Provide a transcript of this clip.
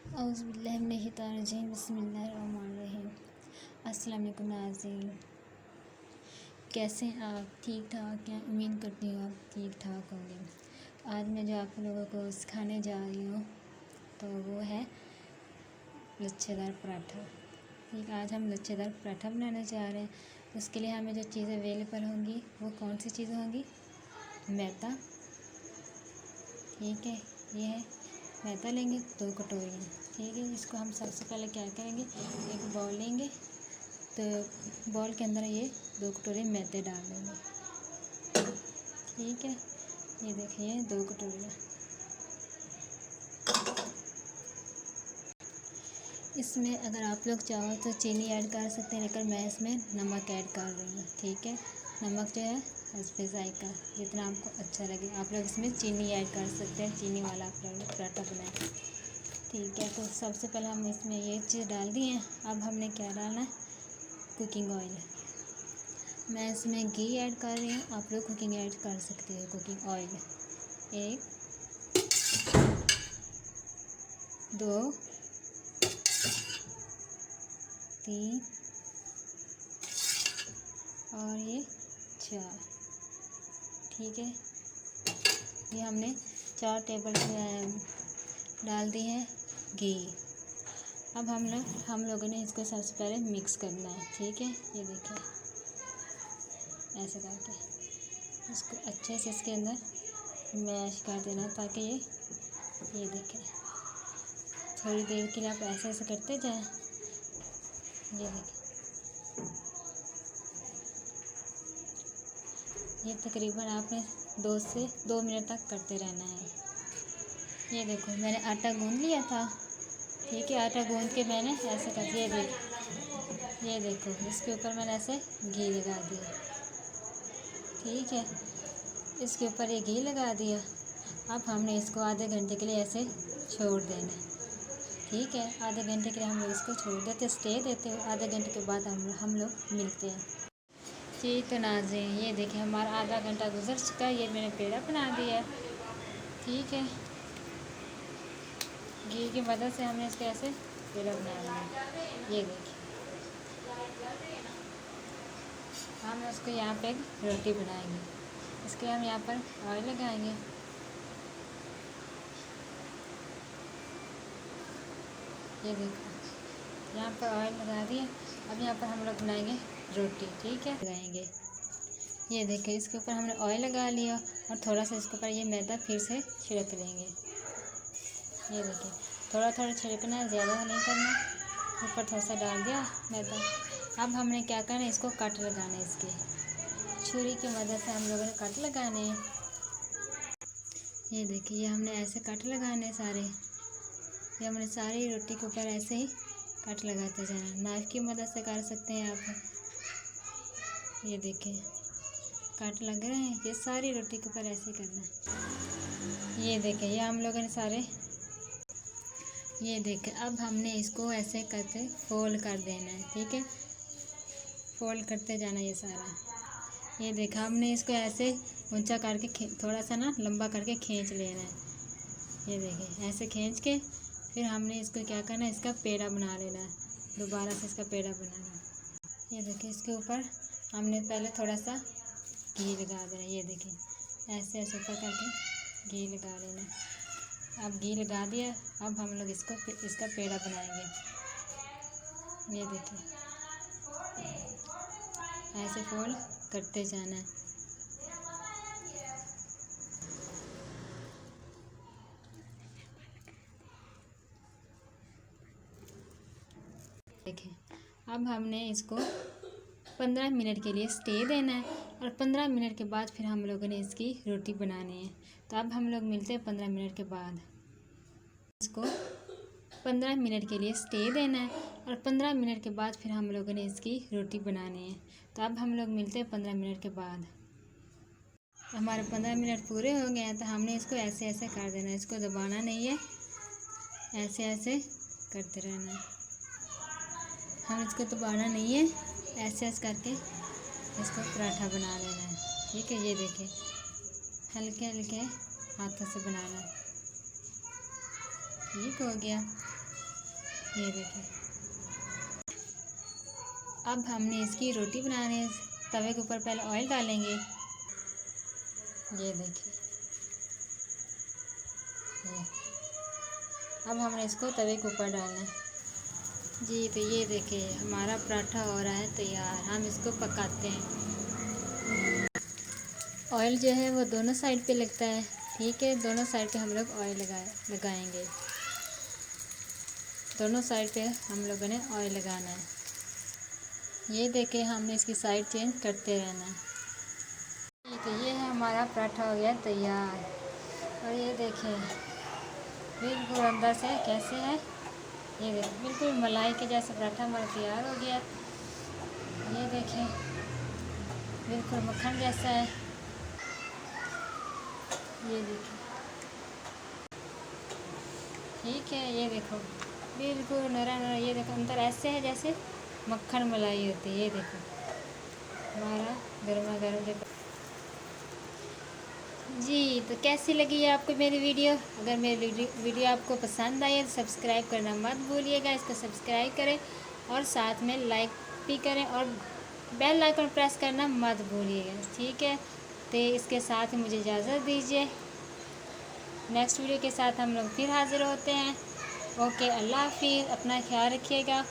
औज़ुबिल्लाहिमिनश्शैतानिर्रजीम बिस्मिल्लाहिर्रहमानिर्रहीम। अस्सलाम वालेकुम नाज़रीन, कैसे हैं आप? ठीक ठाक हैं? उम्मीद करती हूँ आप ठीक ठाक होंगे। आज मैं जो आप लोगों को सिखाने जा रही हूँ तो वो है लच्छेदार पराठा। ठीक, आज हम लच्छेदार पराठा बनाने जा रहे हैं। उसके लिए हमें जो चीज़ें अवेलेबल होंगी वो कौन सी चीज़ें होंगी? मैदा, ठीक है, ये है मैदा लेंगे 2 कटोरियाँ। ठीक है, इसको हम सबसे पहले क्या करेंगे, एक बाउल लेंगे तो बाउल के अंदर ये 2 कटोरी मैदे डाल देंगे। ठीक है, ये देखिए 2 कटोरियाँ। इसमें अगर आप लोग चाहो तो चीनी ऐड कर सकते हैं, लेकिन मैं इसमें नमक ऐड कर रही हूँ। ठीक है, नमक जो है हस्बे ज़ायक़ा, जितना आपको अच्छा लगे। आप लोग इसमें चीनी ऐड कर सकते हैं, चीनी वाला आप लोग पराठा बनाएं। ठीक है, तो सबसे पहले हम इसमें ये चीज़ डाल दी है। अब हमने क्या डालना है, कुकिंग ऑयल। मैं इसमें घी ऐड कर रही हूँ, आप लोग कुकिंग ऐड कर सकते हो। कुकिंग ऑयल 1, 2, 3 और ये 4। ठीक है, ये हमने 4 टेबल डाल दी है घी। अब हम लोगों ने इसको सबसे पहले मिक्स करना है। ठीक है, ये देखिए ऐसे करके इसको अच्छे से इसके अंदर मैश कर देना, ताकि ये देखें थोड़ी देर के लिए आप ऐसे ऐसे करते जाएं। ये देखें, ये तकरीबन आपने 2 मिनट तक करते रहना है। ये देखो मैंने आटा गूंद लिया था। ठीक है, आटा गूंद के मैंने ऐसे कर दिया। ये देखो इसके ऊपर मैंने ऐसे घी लगा दिया। ठीक है, इसके ऊपर ये घी लगा दिया। अब हमने इसको आधे घंटे के लिए ऐसे छोड़ देना है। ठीक है, आधे घंटे के लिए हम लोग इसको छोड़ देते, स्टे देते हो। आधे घंटे के बाद हम लोग मिलते हैं। जी तो नाज़रीन, ये देखिए हमारा आधा घंटा गुजर चुका है। ये मैंने पेड़ा बना दिया है। ठीक है, घी की मदद से हमने इसको ऐसे पेड़ा बना लिया। ये देखिए हम उसको यहाँ पे एक रोटी बनाएंगे। इसके हम यहाँ पर ऑयल लगाएंगे। ये देखो यहाँ पर ऑयल लगा दिए। अब यहाँ पर हम लोग बनाएंगे रोटी। ठीक है, लगाएंगे। ये देखिए इसके ऊपर हमने ऑयल लगा लिया और थोड़ा सा इसके ऊपर ये मैदा फिर से छिड़क लेंगे। ये देखिए थोड़ा थोड़ा छिड़कना है, ज़्यादा नहीं करना। ऊपर थोड़ा सा डाल दिया मैदा। अब हमने क्या करना है, इसको कट लगाना है। इसके छुरी की मदद से हम लोगों ने कट लगाने हैं। ये देखिए ये हमने ऐसे कट लगाने सारे। ये हमने सारी रोटी के ऊपर ऐसे ही कट लगाते जाना। नाइफ़ की मदद से कर सकते हैं आप। ये देखें कट लग रहे हैं। ये सारी रोटी के ऊपर ऐसे करना है। ये देखें ये हम लोगों ने सारे, ये देखें अब हमने इसको ऐसे करते फोल्ड कर देना है। ठीक है, फोल्ड करते जाना ये सारा। ये देखा हमने इसको ऐसे ऊंचा करके थोड़ा सा ना लंबा करके खींच लेना है। ये देखिए ऐसे खींच के फिर हमने इसको क्या करना है, इसका पेड़ा बना लेना है। दोबारा से इसका पेड़ा बनाना। ये देखिए इसके ऊपर हमने पहले थोड़ा सा घी लगा देना। ये देखिए ऐसे ऐसे ऊपर करके घी लगा लेना। अब घी लगा दिया। अब हम लोग इसका पेड़ा बनाएंगे। ये देखिए ऐसे फोल्ड करते जाना है। देखें अब हमने इसको 15 मिनट के लिए स्टे देना है और 15 मिनट के बाद फिर हम लोगों ने इसकी रोटी बनानी है। तो अब हम लोग मिलते हैं 15 मिनट के बाद। इसको 15 मिनट के लिए स्टे देना है और 15 मिनट के बाद फिर हम लोगों ने इसकी रोटी बनानी है। तो अब हम लोग मिलते हैं 15 मिनट के बाद। हमारे 15 मिनट पूरे हो गए हैं। तो हमने इसको ऐसे ऐसे कर देना है। इसको दबाना नहीं है, ऐसे ऐसे करते रहना है। हम इसको दबाना नहीं है, ऐसे ऐसे करके इसको पराठा बना लेना है। ठीक है, ये देखिए हल्के हल्के हाथों से बनाना है। ठीक हो गया। ये देखिए, अब हमने इसकी रोटी बनाने है। तवे के ऊपर पहले ऑयल डालेंगे। ये देखिए, ये अब हमने इसको तवे के ऊपर डालना है जी। तो ये देखिए हमारा पराठा हो रहा है तैयार। हम इसको पकाते हैं। ऑयल जो है वो दोनों साइड पे लगता है, ठीक है। दोनों साइड पे हम लोग ऑयल लगाएंगे। दोनों साइड पे हम लोगों ने ऑयल लगाना है। ये देखिए हमने इसकी साइड चेंज करते रहना है। तो ये है हमारा पराठा हो गया तैयार। और ये देखिए बिल्कुल अंदर से कैसे है, ये देखिए बिल्कुल मलाई के जैसा पराठा हमारा तैयार हो गया। ये देखिए बिल्कुल मक्खन जैसा है। ये देखिए, ठीक है। ये देखो बिल्कुल नरम नरम। ये देखो अंदर ऐसे है जैसे मक्खन मलाई होती है। ये देखो हमारा गर्मा गर्म जो जी। तो कैसी लगी है आपको मेरी वीडियो? अगर मेरी वीडियो आपको पसंद आई है तो सब्सक्राइब करना मत भूलिएगा। इसको सब्सक्राइब करें और साथ में लाइक भी करें और बेल आइकन प्रेस करना मत भूलिएगा, ठीक है। तो इसके साथ ही मुझे इजाज़त दीजिए। नेक्स्ट वीडियो के साथ हम लोग फिर हाज़िर होते हैं। ओके, अल्लाह हाफिज़। अपना ख्याल रखिएगा।